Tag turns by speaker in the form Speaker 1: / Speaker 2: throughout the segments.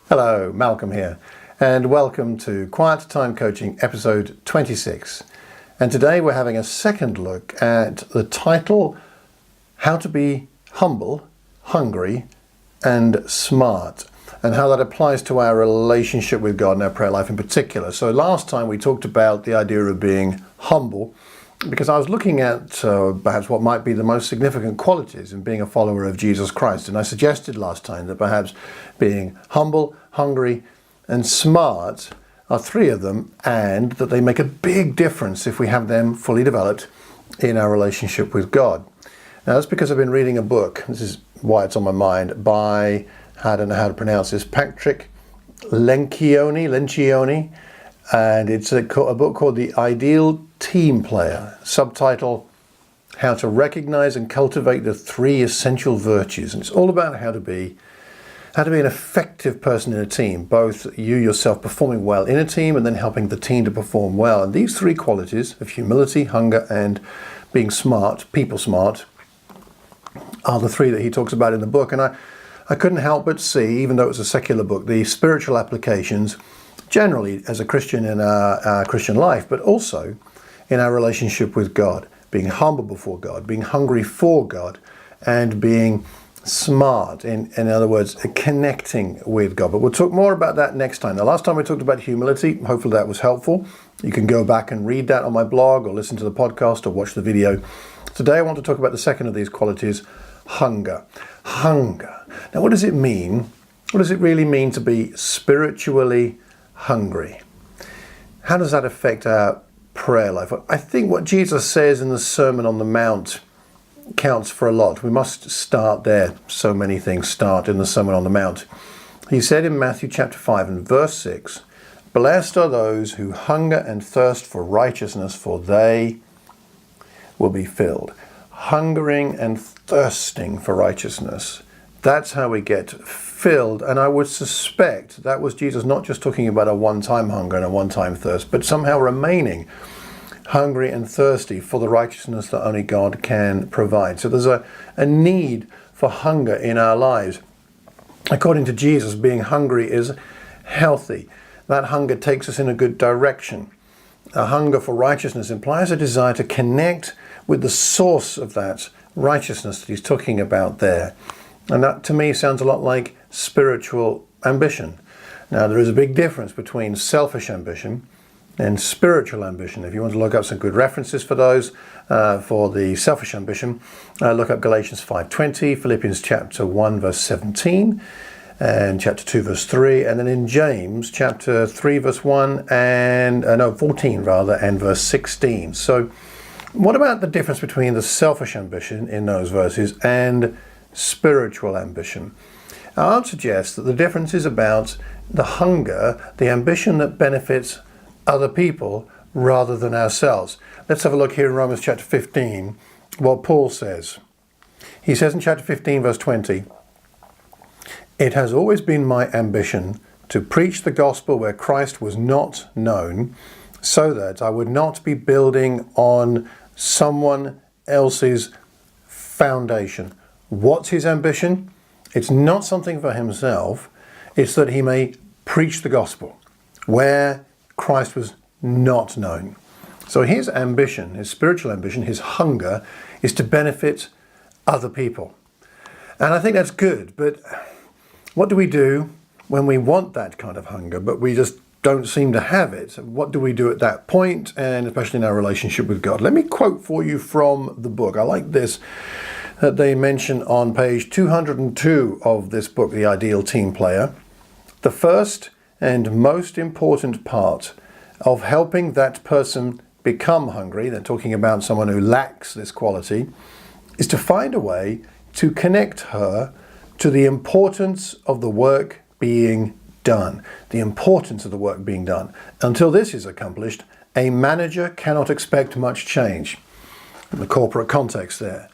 Speaker 1: Hello, Malcolm here, and welcome to Quiet Time Coaching episode 26. And today we're having a second look at the title, How to Be Humble, Hungry, and Smart, and how that applies to our relationship with God and our prayer life in particular. So last time we talked about the idea of being humble, because I was looking at perhaps what might be the most significant qualities in being a follower of Jesus Christ. And I suggested last time that perhaps being humble, hungry, and smart are three of them, and that they make a big difference if we have them fully developed in our relationship with God. Now that's because I've been reading a book, this is why it's on my mind, by, I don't know how to pronounce this, Patrick Lencioni, and it's a book called The Ideal Team Player, subtitle, How to Recognize and Cultivate the Three Essential Virtues. And it's all about how to be an effective person in a team, both you yourself performing well in a team and then helping the team to perform well. And these three qualities of humility, hunger, and being smart, people smart, are the three that he talks about in the book. And I couldn't help but see, even though it's a secular book, the spiritual applications generally as a Christian in our Christian life, but also in our relationship with God, being humble before God, being hungry for God, and being smart, in other words, connecting with God. But we'll talk more about that next time. The last time we talked about humility, hopefully that was helpful. You can go back and read that on my blog or listen to the podcast or watch the video. Today I want to talk about the second of these qualities, hunger. Hunger. Now what does it mean? What does it really mean to be spiritually hungry? How does that affect our prayer life? I think what Jesus says in the Sermon on the Mount counts for a lot. We must start there. So many things start in the Sermon on the Mount. He said in Matthew chapter 5 and verse 6, "Blessed are those who hunger and thirst for righteousness, for they will be filled." Hungering and thirsting for righteousness. That's how we get filled. And I would suspect that was Jesus not just talking about a one-time hunger and a one-time thirst, but somehow remaining hungry and thirsty for the righteousness that only God can provide. So there's a need for hunger in our lives. According to Jesus, being hungry is healthy. That hunger takes us in a good direction. A hunger for righteousness implies a desire to connect with the source of that righteousness that he's talking about there. And that to me sounds a lot like spiritual ambition. Now there is a big difference between selfish ambition and spiritual ambition. If you want to look up some good references for those, for the selfish ambition, look up Galatians 5:20, Philippians chapter 1 verse 17, and chapter 2 verse 3, and then in James chapter 3 verse 1 and 14 rather, and verse 16. So what about the difference between the selfish ambition in those verses and spiritual ambition? I would suggest that the difference is about the hunger, the ambition that benefits other people rather than ourselves. Let's have a look here in Romans chapter 15, what Paul says. He says in chapter 15 verse 20, "It has always been my ambition to preach the gospel where Christ was not known, so that I would not be building on someone else's foundation." What's his ambition? It's not something for himself. It's that he may preach the gospel where Christ was not known. So his ambition, his spiritual ambition, his hunger is to benefit other people. And I think that's good. But what do we do when we want that kind of hunger, but we just don't seem to have it? What do we do at that point, and especially in our relationship with God? Let me quote for you from the book. I like this that they mention on page 202 of this book, The Ideal Team Player. "The first and most important part of helping that person become hungry," they're talking about someone who lacks this quality, "is to find a way to connect her to the importance of the work being done." The importance of the work being done. Until this is accomplished, a manager cannot expect much change. In the corporate context there.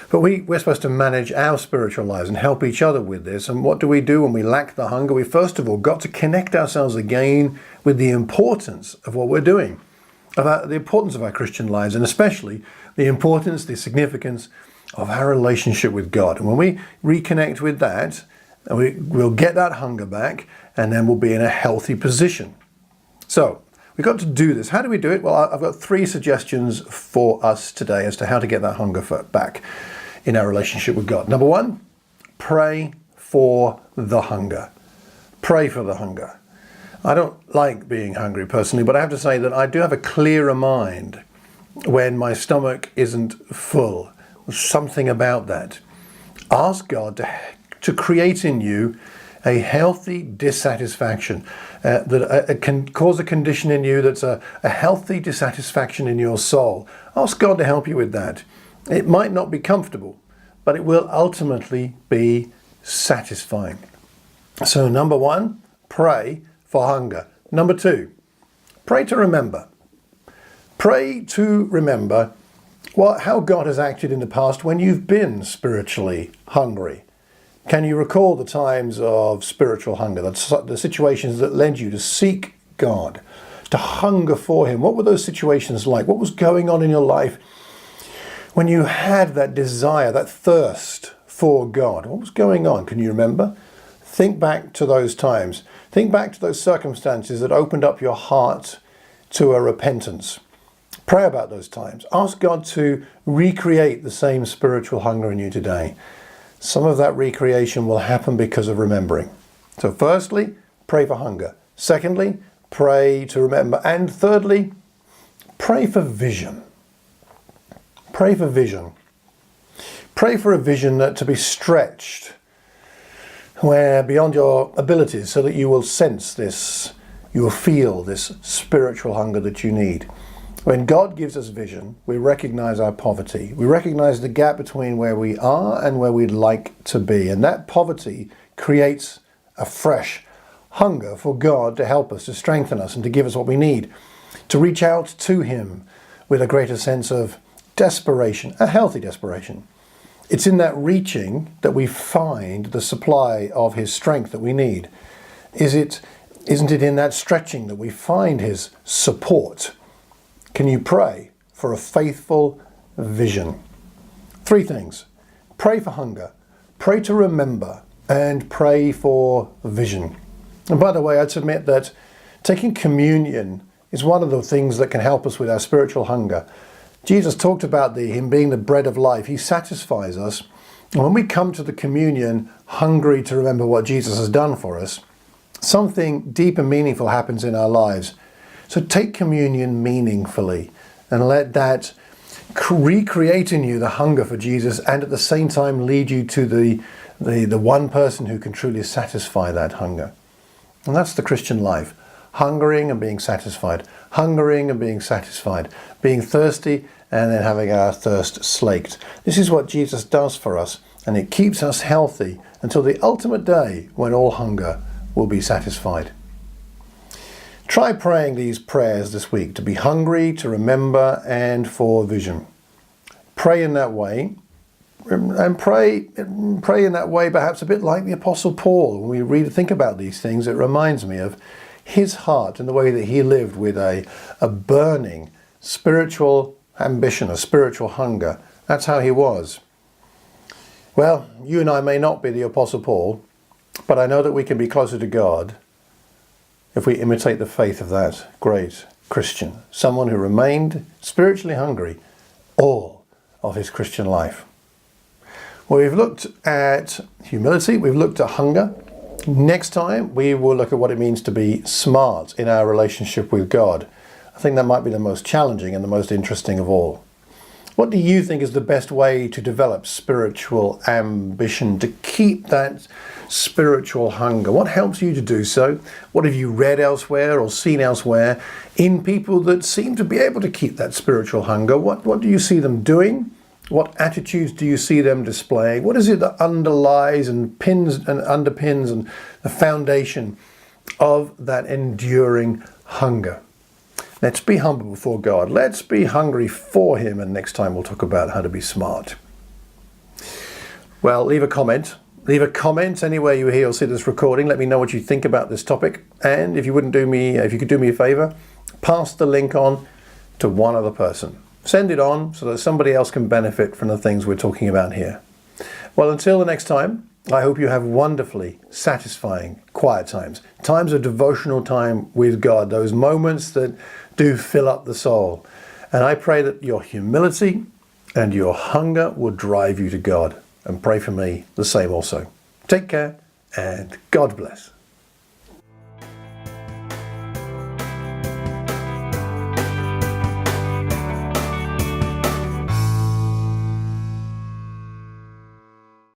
Speaker 1: But we're supposed to manage our spiritual lives and help each other with this. And what do we do when we lack the hunger? We first of all got to connect ourselves again with the importance of what we're doing, about the importance of our Christian lives, and especially the importance, the significance of our relationship with God. And when we reconnect with that, and we'll get that hunger back, and then we'll be in a healthy position. So we've got to do this. How do we do it? Well, I've got 3 suggestions for us today as to how to get that hunger back in our relationship with God. Number 1, pray for the hunger. Pray for the hunger. I don't like being hungry personally, but I have to say that I do have a clearer mind when my stomach isn't full. There's something about that. Ask God to create in you a healthy dissatisfaction that can cause a condition in you that's a healthy dissatisfaction in your soul. Ask God to help you with that. It might not be comfortable, but it will ultimately be satisfying. So number 1, pray for hunger. Number 2, pray to remember. Pray to remember how God has acted in the past when you've been spiritually hungry. Can you recall the times of spiritual hunger, the situations that led you to seek God, to hunger for Him? What were those situations like? What was going on in your life when you had that desire, that thirst for God? What was going on? Can you remember? Think back to those times. Think back to those circumstances that opened up your heart to a repentance. Pray about those times. Ask God to recreate the same spiritual hunger in you today. Some of that recreation will happen because of remembering. So firstly, pray for hunger. Secondly, pray to remember. And thirdly, pray for vision. Pray for vision. Pray for a vision to be stretched where beyond your abilities, so that you will sense this, you will feel this spiritual hunger that you need. When God gives us vision, we recognize our poverty. We recognize the gap between where we are and where we'd like to be. And that poverty creates a fresh hunger for God to help us, to strengthen us, and to give us what we need, to reach out to Him with a greater sense of desperation, a healthy desperation. It's in that reaching that we find the supply of His strength that we need. Isn't it in that stretching that we find His support? Can you pray for a faithful vision? 3 things. Pray for hunger, pray to remember, and pray for vision. And by the way, I'd submit that taking communion is one of the things that can help us with our spiritual hunger. Jesus talked about Him being the bread of life. He satisfies us. And when we come to the communion hungry to remember what Jesus has done for us, something deep and meaningful happens in our lives. So take communion meaningfully and let that recreate in you the hunger for Jesus, and at the same time lead you to the one person who can truly satisfy that hunger. And that's the Christian life. Hungering and being satisfied. Hungering and being satisfied. Being thirsty and then having our thirst slaked. This is what Jesus does for us, and it keeps us healthy until the ultimate day when all hunger will be satisfied. Try praying these prayers this week, to be hungry, to remember, and for vision. Pray in that way, and pray in that way perhaps a bit like the Apostle Paul. When we think about these things, it reminds me of his heart and the way that he lived with a burning spiritual ambition, a spiritual hunger. That's how he was. Well, you and I may not be the Apostle Paul, but I know that we can be closer to God if we imitate the faith of that great Christian, someone who remained spiritually hungry all of his Christian life. Well, we've looked at humility, we've looked at hunger. Next time, we will look at what it means to be smart in our relationship with God. I think that might be the most challenging and the most interesting of all. What do you think is the best way to develop spiritual ambition, to keep that spiritual hunger? What helps you to do so? What have you read elsewhere or seen elsewhere in people that seem to be able to keep that spiritual hunger? What do you see them doing? What attitudes do you see them displaying? What is it that underlies and underpins and the foundation of that enduring hunger? Let's be humble before God. Let's be hungry for Him. And next time we'll talk about how to be smart. Well, leave a comment. Leave a comment anywhere you hear or see this recording. Let me know what you think about this topic. And if you could do me a favor, pass the link on to one other person. Send it on so that somebody else can benefit from the things we're talking about here. Well, until the next time, I hope you have wonderfully satisfying quiet times, times of devotional time with God, those moments that do fill up the soul. And I pray that your humility and your hunger will drive you to God. And pray for me the same also. Take care and God bless.